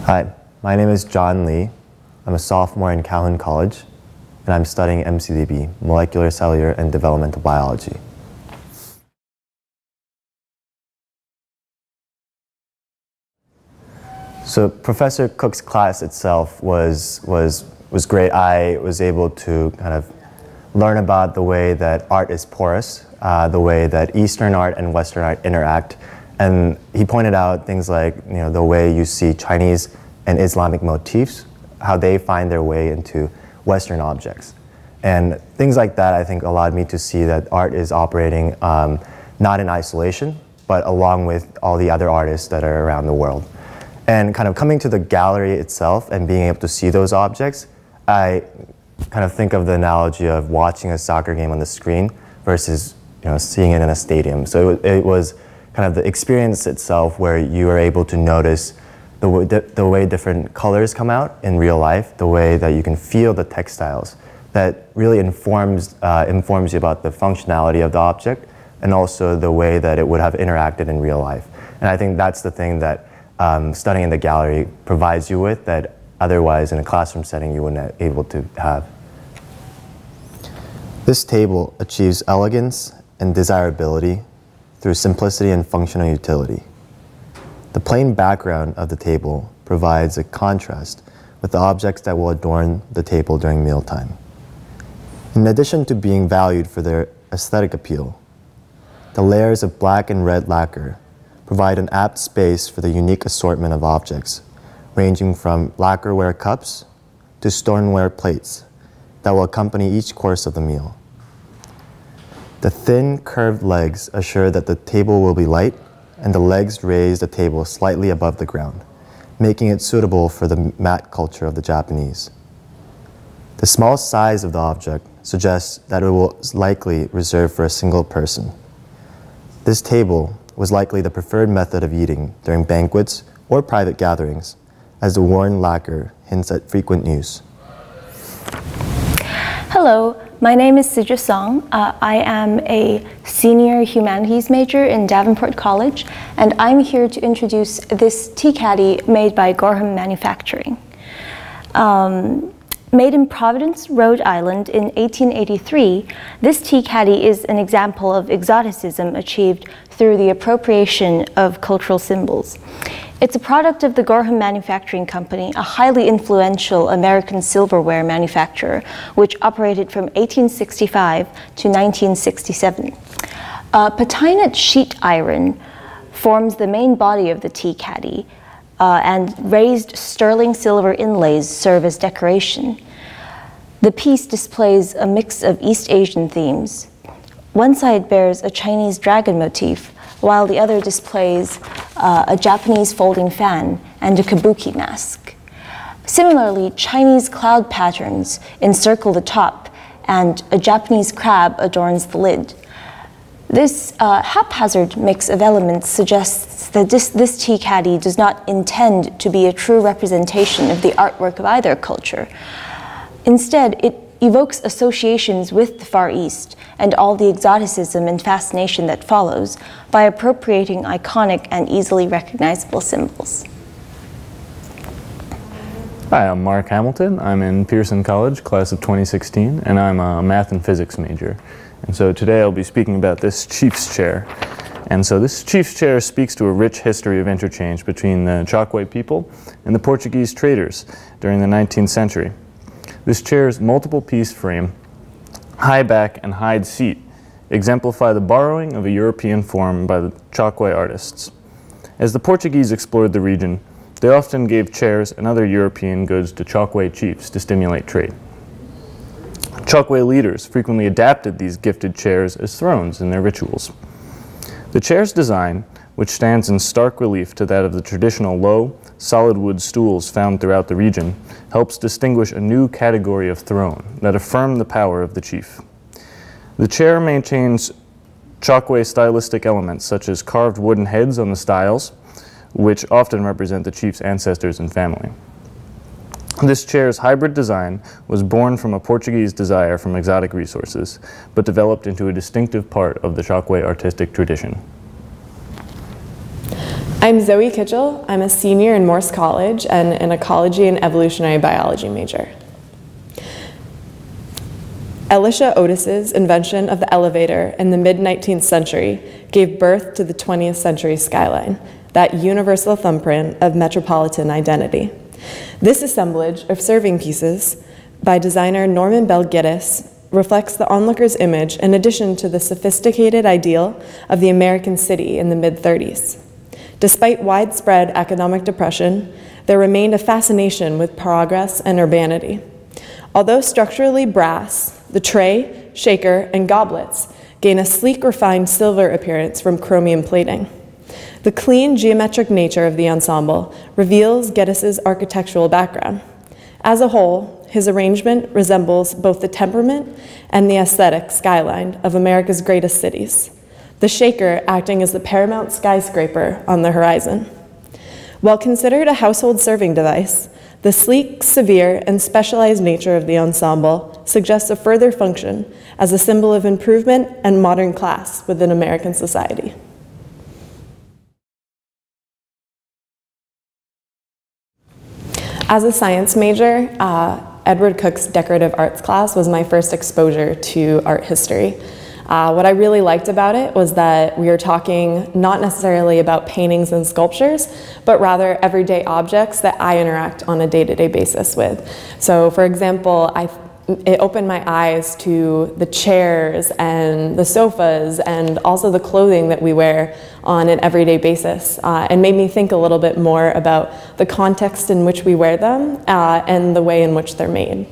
Hi, my name is John Lee. I'm a sophomore in Calhoun College, and I'm studying MCDB, Molecular, Cellular, and Developmental Biology. So Professor Cooke's class itself was great. I was able to kind of learn about the way that art is porous, the way that Eastern art and Western art interact. And he pointed out things like, the way you see Chinese and Islamic motifs, how they find their way into Western objects. And things like that, I think, allowed me to see that art is operating not in isolation, but along with all the other artists that are around the world. And kind of coming to the gallery itself and being able to see those objects, I kind of think of the analogy of watching a soccer game on the screen versus seeing it in a stadium. So it was kind of the experience itself where you are able to notice the way different colors come out in real life, the way that you can feel the textiles, that really informs you about the functionality of the object and also the way that it would have interacted in real life. And I think that's the thing that studying in the gallery provides you with that otherwise in a classroom setting you wouldn't be able to have. This table achieves elegance and desirability through simplicity and functional utility. The plain background of the table provides a contrast with the objects that will adorn the table during mealtime. In addition to being valued for their aesthetic appeal, the layers of black and red lacquer provide an apt space for the unique assortment of objects, ranging from lacquerware cups to stoneware plates that will accompany each course of the meal. The thin, curved legs assure that the table will be light, and the legs raise the table slightly above the ground, making it suitable for the mat culture of the Japanese. The small size of the object suggests that it was likely reserved for a single person. This table was likely the preferred method of eating during banquets or private gatherings, as the worn lacquer hints at frequent use. Hello, my name is Sijia Cong. I am a senior humanities major in Davenport College, and I'm here to introduce this tea caddy made by Gorham Manufacturing. Made in Providence, Rhode Island in 1883, this tea caddy is an example of exoticism achieved through the appropriation of cultural symbols. It's a product of the Gorham Manufacturing Company, a highly influential American silverware manufacturer, which operated from 1865 to 1967. Patinated sheet iron forms the main body of the tea caddy, and raised sterling silver inlays serve as decoration. The piece displays a mix of East Asian themes. One side bears a Chinese dragon motif, while the other displays a Japanese folding fan and a kabuki mask. Similarly, Chinese cloud patterns encircle the top, and a Japanese crab adorns the lid. This haphazard mix of elements suggests that this tea caddy does not intend to be a true representation of the artwork of either culture. Instead, it evokes associations with the Far East and all the exoticism and fascination that follows by appropriating iconic and easily recognizable symbols. Hi, I'm Mark Hamilton. I'm in Pearson College, class of 2016, and I'm a math and physics major. And so today I'll be speaking about this chief's chair. And so this chief's chair speaks to a rich history of interchange between the Chokwe people and the Portuguese traders during the 19th century. This chair's multiple piece frame, high back and high seat exemplify the borrowing of a European form by the Chokwe artists. As the Portuguese explored the region, they often gave chairs and other European goods to Chokwe chiefs to stimulate trade. Chokwe leaders frequently adapted these gifted chairs as thrones in their rituals. The chair's design, which stands in stark relief to that of the traditional low, solid wood stools found throughout the region, helps distinguish a new category of throne that affirm the power of the chief. The chair maintains Chokwe stylistic elements such as carved wooden heads on the stiles, which often represent the chief's ancestors and family. This chair's hybrid design was born from a Portuguese desire from exotic resources, but developed into a distinctive part of the Chokwe artistic tradition. I'm Zoe Kitchell. I'm a senior in Morse College and an ecology and evolutionary biology major. Elisha Otis's invention of the elevator in the mid-19th century gave birth to the 20th century skyline, that universal thumbprint of metropolitan identity. This assemblage of serving pieces by designer Norman Bell Geddes reflects the onlooker's image in addition to the sophisticated ideal of the American city in the mid-30s. Despite widespread economic depression, there remained a fascination with progress and urbanity. Although structurally brass, the tray, shaker, and goblets gain a sleek, refined silver appearance from chromium plating. The clean geometric nature of the ensemble reveals Geddes's architectural background. As a whole, his arrangement resembles both the temperament and the aesthetic skyline of America's greatest cities, the shaker acting as the paramount skyscraper on the horizon. While considered a household serving device, the sleek, severe, and specialized nature of the ensemble suggests a further function as a symbol of improvement and modern class within American society. As a science major, Edward Cooke's decorative arts class was my first exposure to art history. What I really liked about it was that we were talking not necessarily about paintings and sculptures, but rather everyday objects that I interact on a day-to-day basis with. So for example, it opened my eyes to the chairs and the sofas and also the clothing that we wear on an everyday basis, and made me think a little bit more about the context in which we wear them and the way in which they're made.